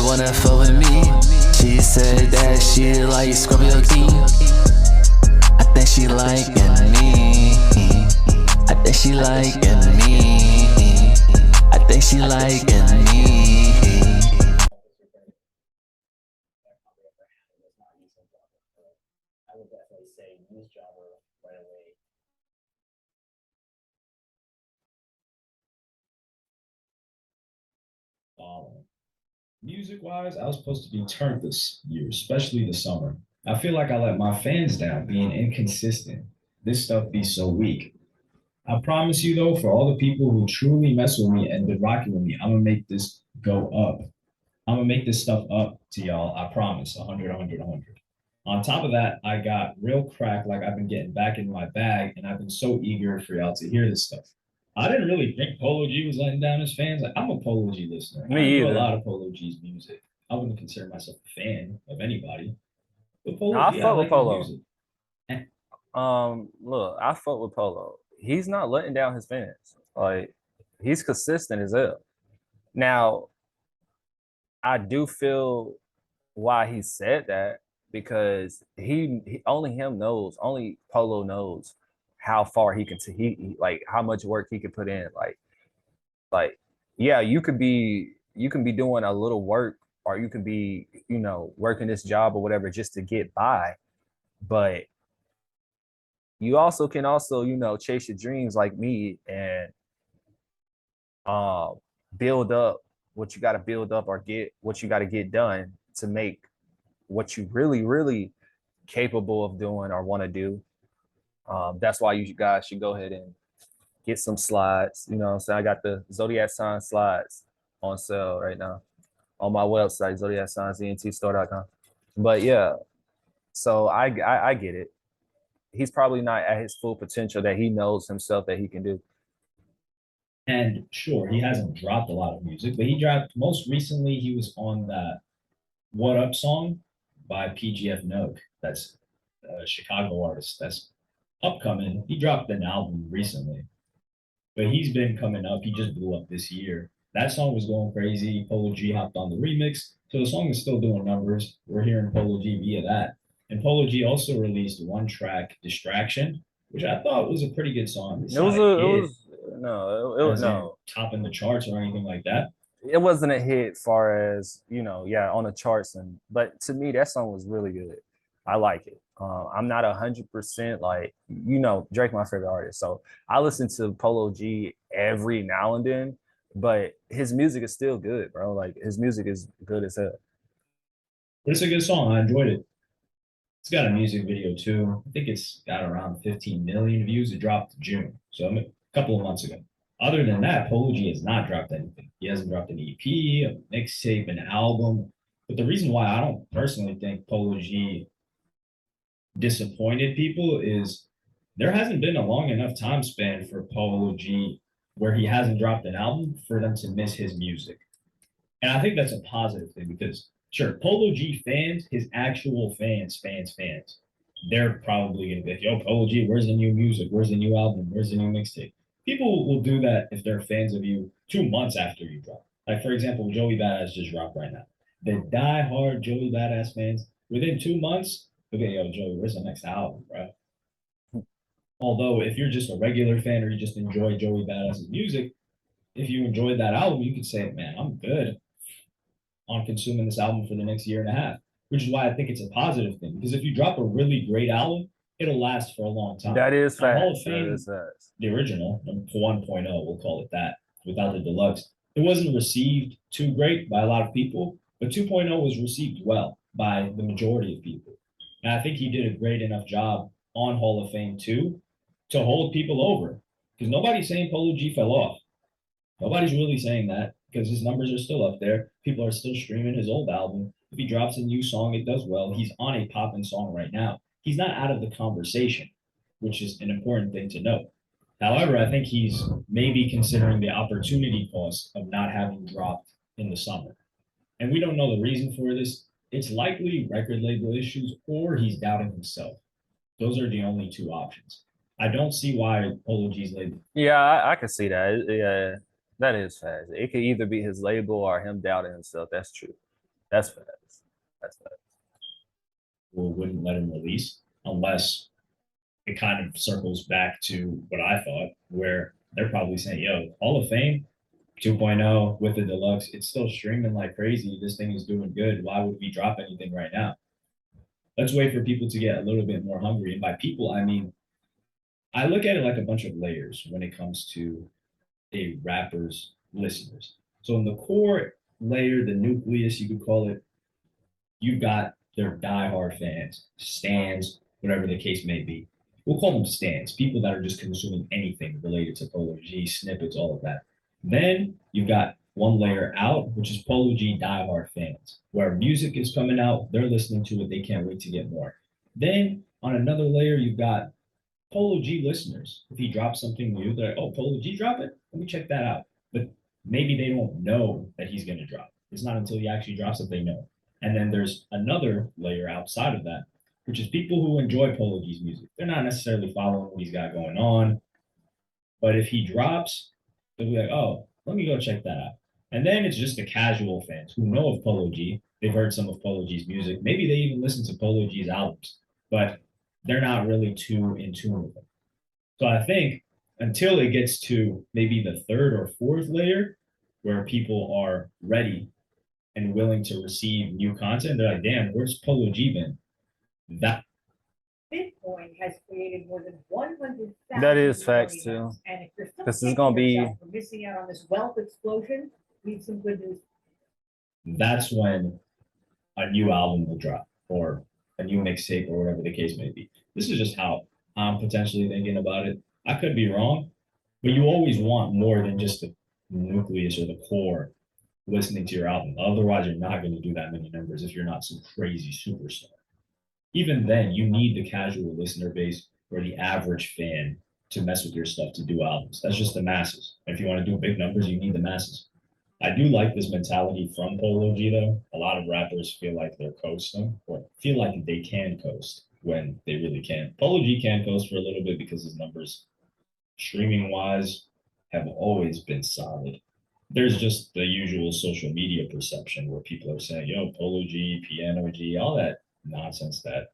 wanna fuck with me. She said that she like Scorpio King. I think she liking me. I think she liking me. I think she liking me. I would definitely say use Java right away. Music-wise, I was supposed to be turned this year, especially the summer. I feel like I let my fans down being inconsistent. This stuff be so weak. I promise you though, for all the people who truly mess with me and been rocking with me, I'm gonna make this go up. I'm gonna make this stuff up to y'all. I promise. 100, 100, 100. On top of that, I got real crack, like I've been getting back in my bag, and I've been so eager for y'all to hear this stuff. I didn't really think Polo G was letting down his fans. Like I'm a Polo G listener. I Me know a either. lot of Polo G's music. I wouldn't consider myself a fan of anybody, but Polo I G, I fuck with like his Polo. music. Look, I fuck with Polo. He's not letting down his fans. Like, he's consistent as hell. Now, I do feel why he said that because he only him knows, only Polo knows how far he can he like how much work he could put in. Like yeah, you can be doing a little work or you can be, you know, working this job or whatever just to get by. But you also can also, you know, chase your dreams like me and um build up what you got to build up or get what you got to get done to make what you really capable of doing or want to do. That's why you guys should go ahead and get some slides. You know what I'm saying? I got the Zodiac Sign slides on sale right now on my website, zodiacsignsentstore.com. But yeah, so I get it. He's probably not at his full potential that he knows himself that he can do. And sure, he hasn't dropped a lot of music, but he dropped most recently. He was on that "What Up" song by PGF Nook. That's a Chicago artist. That's upcoming. He dropped an album recently, but he's been coming up. He just blew up this year. That song was going crazy. Polo G hopped on the remix, so the song is still doing numbers. We're hearing Polo G via that. And Polo G also released one track, "Distraction," which I thought was a pretty good song. It's It not was a a, it hit, was no, it was no. topping the charts or anything like that. It wasn't a hit far as, you know, yeah, on the charts. And but to me that song was really good. I like it. I'm not 100% like, you know, Drake my favorite artist, so I listen to Polo G every now and then, but his music is still good, bro. Like his music is good as hell. But it's a good song. I enjoyed it. It's got a music video too. I think it's got around 15 million views. It dropped in June, so a couple of months ago. Other than that, Polo G has not dropped anything. He hasn't dropped an EP, a mixtape, an album. But the reason why I don't personally think Polo G disappointed people is there hasn't been a long enough time span for Polo G where he hasn't dropped an album for them to miss his music. And I think that's a positive thing because sure, Polo G fans, his actual fans, they're probably gonna be like, yo, Polo G, where's the new music? Where's the new album? Where's the new mixtape? People will do that if they're fans of you 2 months after you drop. Like for example, Joey Badass just dropped right now. The die-hard Joey Badass fans, within 2 months, okay, yo, Joey, where's the next album, bro? Although if you're just a regular fan or you just enjoy Joey Badass's music, if you enjoyed that album, you could say, man, I'm good on consuming this album for the next year and a half, which is why I think it's a positive thing. Because if you drop a really great album, it'll last for a long time. That is Now, Hall fast. of That Fame, is fast. the original, 1.0, we'll call it that, without the deluxe, it wasn't received too great by a lot of people, but 2.0 was received well by the majority of people. And I think he did a great enough job on Hall of Fame too to hold people over. Because nobody's saying Polo G fell off. Nobody's really saying that because his numbers are still up there. People are still streaming his old album. If he drops a new song, it does well. He's on a popping song right now. He's not out of the conversation, which is an important thing to note. However, I think he's maybe considering the opportunity cost of not having dropped in the summer. And we don't know the reason for this. It's likely record label issues or he's doubting himself. Those are the only two options. I don't see why Polo G's label. Yeah, I can see that. Yeah, that is fast. It could either be his label or him doubting himself. That's true. That's facts. That's facts. Or wouldn't let him release unless it kind of circles back to what I thought, where they're probably saying, yo, Hall of Fame 2.0 with the deluxe, it's still streaming like crazy. This thing is doing good. Why would we drop anything right now? Let's wait for people to get a little bit more hungry. And by people, I mean, I look at it like a bunch of layers when it comes to a rapper's listeners. So in the core layer, the nucleus, you could call it, you've got their diehard fans, stans, whatever the case may be. We'll call them stans, people that are just consuming anything related to Polo G, snippets, all of that. Then you've got one layer out, which is Polo G diehard fans, where music is coming out, they're listening to it, they can't wait to get more. Then on another layer, you've got Polo G listeners. If he drops something new, they're like, oh, Polo G drop it? Let me check that out. But maybe they don't know that he's going to drop. It's not until he actually drops that they know. And then there's another layer outside of that, which is people who enjoy Polo G's music. They're not necessarily following what he's got going on. But if he drops, they'll be like, oh, let me go check that out. And then it's just the casual fans who know of Polo G. They've heard some of Polo G's music. Maybe they even listen to Polo G's albums, but they're not really too in tune with them. So I think until it gets to maybe the third or fourth layer where people are ready and willing to receive new content, they're like, damn, where's Polo G been? That Bitcoin has created more than 100,000. That is facts too. And if you're still This is gonna be missing out on this wealth explosion, need some good news. that's when a new album will drop or a new mixtape or whatever the case may be. This is just how I'm potentially thinking about it. I could be wrong, but you always want more than just the nucleus or the core listening to your album. Otherwise, you're not going to do that many numbers if you're not some crazy superstar. Even then, you need the casual listener base or the average fan to mess with your stuff to do albums. That's just the masses. If you want to do big numbers, you need the masses. I do like this mentality from Polo G though. A lot of rappers feel like they're coasting or feel like they can coast when they really can. Polo G can coast for a little bit because his numbers, streaming wise, have always been solid. There's just the usual social media perception where people are saying, yo, Polo G, Piano G, all that nonsense that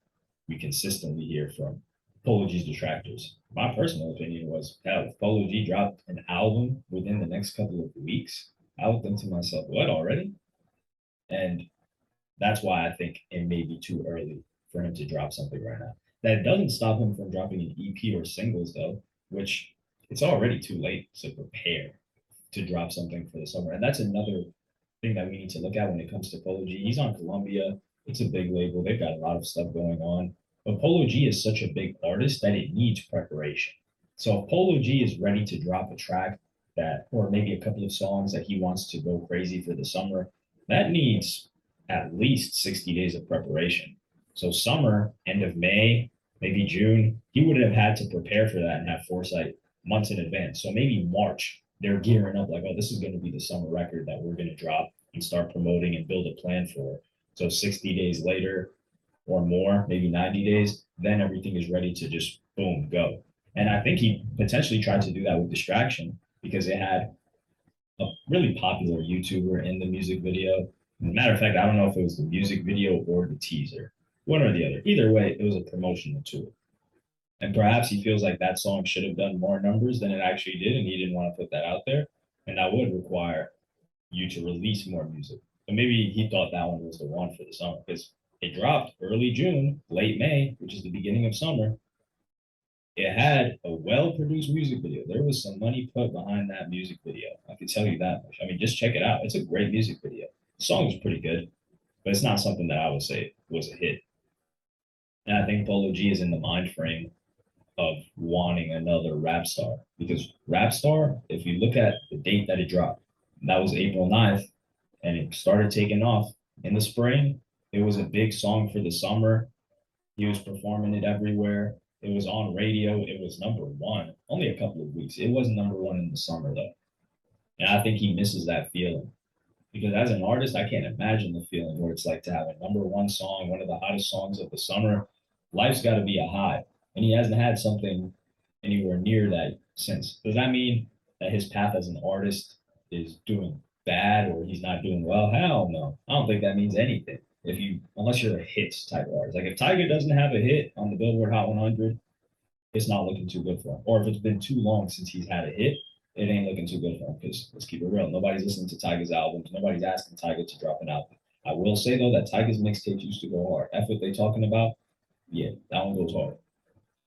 we consistently hear from Polo G's detractors. My personal opinion was, hell, if Polo G dropped an album within the next couple of weeks, I would think to myself, what, already? And that's why I think it may be too early for him to drop something right now. That doesn't stop him from dropping an EP or singles, though, which it's already too late to prepare to drop something for the summer. And that's another thing that we need to look at when it comes to Polo G. He's on Columbia. It's a big label. They've got a lot of stuff going on. But Polo G is such a big artist that it needs preparation. So if Polo G is ready to drop a track that, or maybe a couple of songs that he wants to go crazy for the summer, that needs at least 60 days of preparation. So summer, end of May, maybe June, he would have had to prepare for that and have foresight months in advance. So maybe March, they're gearing up like, oh, this is going to be the summer record that we're going to drop and start promoting and build a plan for. So 60 days later or more, maybe 90 days, then everything is ready to just boom, go. And I think he potentially tried to do that with Distraction because it had a really popular YouTuber in the music video. As a matter of fact, I don't know if it was the music video or the teaser, one or the other. Either way, it was a promotional tool. And perhaps he feels like that song should have done more numbers than it actually did, and he didn't want to put that out there. And that would require you to release more music. So maybe he thought that one was the one for the summer because it dropped early June, late May, which is the beginning of summer. It had a well-produced music video. There was some money put behind that music video. I can tell you that much. I mean, just check it out. It's a great music video. The song is pretty good, but it's not something that I would say was a hit. And I think Polo G is in the mind frame of wanting another rap star because rap star, if you look at the date that it dropped, that was April 9th, and it started taking off in the spring. It was a big song for the summer. He was performing it everywhere. It was on radio. It was number one, only a couple of weeks. It wasn't number one in the summer though. And I think he misses that feeling because as an artist, I can't imagine the feeling where it's like to have a number one song, one of the hottest songs of the summer. Life's got to be a high. And he hasn't had something anywhere near that since. Does that mean that his path as an artist is doing bad or he's not doing well. Hell no. I don't think that means anything. Unless you're a hits type of artist. Like if Tiger doesn't have a hit on the Billboard Hot 100, it's not looking too good for him. Or if it's been too long since he's had a hit, it ain't looking too good for him. Because let's keep it real. Nobody's listening to Tiger's albums. Nobody's asking Tiger to drop an album. I will say though that Tiger's mixtapes used to go hard. That's what they talking about. Yeah, that one goes hard.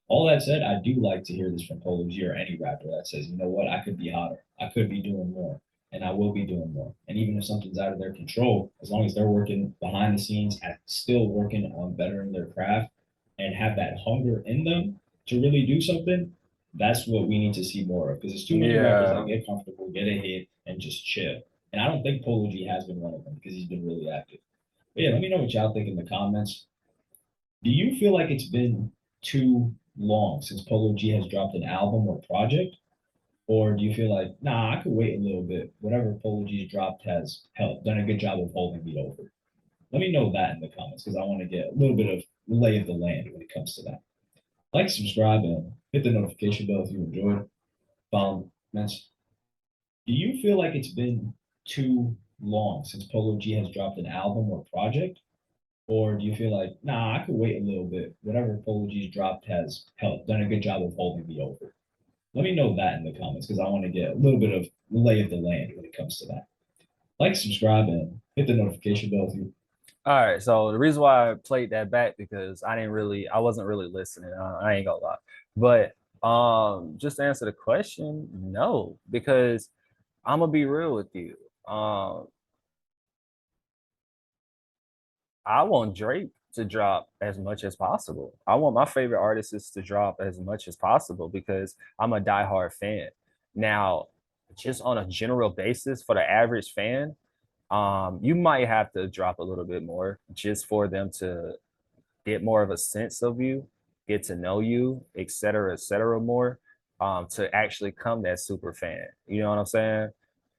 All that said, I do like to hear this from Polo G or any rapper that says, you know what, I could be hotter. I could be doing more. And I will be doing more. And even if something's out of their control, as long as they're working behind the scenes and still working on bettering their craft and have that hunger in them to really do something, that's what we need to see more of. Because there's too many rappers that get comfortable, get a hit, and just chill. And I don't think Polo G has been one of them because he's been really active. But yeah, let me know what y'all think in the comments. Do you feel like it's been too long since Polo G has dropped an album or project? Or do you feel like, nah, I could wait a little bit. Whatever Polo G's dropped has helped, done a good job of holding me over. Let me know that in the comments because I want to get a little bit of lay of the land when it comes to that. Like, subscribe, and hit the notification bell if you enjoyed. Comments. Do you feel like it's been too long since Polo G has dropped an album or project? Or do you feel like, nah, I could wait a little bit. Whatever Polo G's dropped has helped, done a good job of holding me over. Let me know that in the comments because I want to get a little bit of lay of the land when it comes to that. Like, subscribe, and hit the notification bell if you. All right, so the reason why I played that back because I wasn't really listening. I ain't gonna lie, but just to answer the question, no, because I'm gonna be real with you. I want Drake to drop as much as possible. I want my favorite artists to drop as much as possible because I'm a diehard fan. Now, just on a general basis, for the average fan, you might have to drop a little bit more just for them to get more of a sense of you, get to know you, et cetera, more, to actually come that super fan. You know what I'm saying?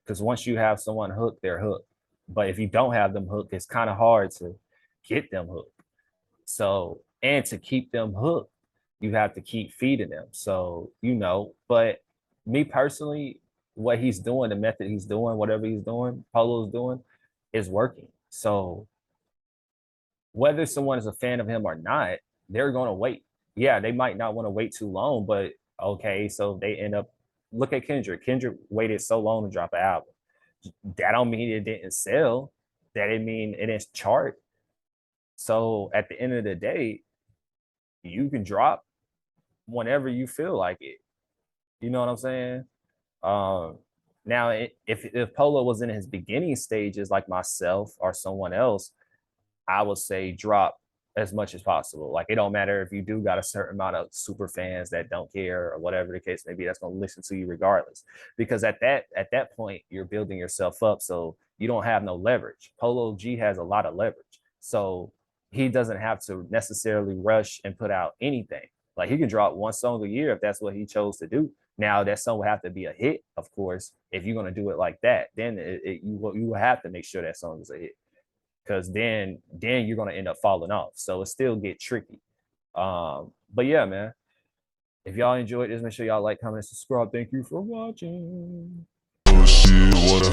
Because once you have someone hooked, they're hooked. But if you don't have them hooked, it's kind of hard to get them hooked. So, and to keep them hooked, you have to keep feeding them. So, but me personally, what he's doing, the method he's doing, whatever he's doing, Polo's doing, is working. So, whether someone is a fan of him or not, they're going to wait. Yeah, they might not want to wait too long, but okay, so they end up, look at Kendrick. Kendrick waited so long to drop an album. That don't mean it didn't sell. That didn't mean it didn't chart. So at the end of the day, you can drop whenever you feel like it. You know what I'm saying? Now, if Polo was in his beginning stages, like myself or someone else, I would say drop as much as possible. Like it don't matter if you do got a certain amount of super fans that don't care or whatever the case may be, that's gonna listen to you regardless. Because at that point, you're building yourself up, so you don't have no leverage. Polo G has a lot of leverage, so he doesn't have to necessarily rush and put out anything. Like he can drop one song a year if that's what he chose to do. Now that song will have to be a hit, of course. If you're gonna do it like that, then you will have to make sure that song is a hit, because then you're gonna end up falling off. So it still get tricky. But yeah, man. If y'all enjoyed this, make sure y'all like, comment, and subscribe. Thank you for watching. Oh shit, what a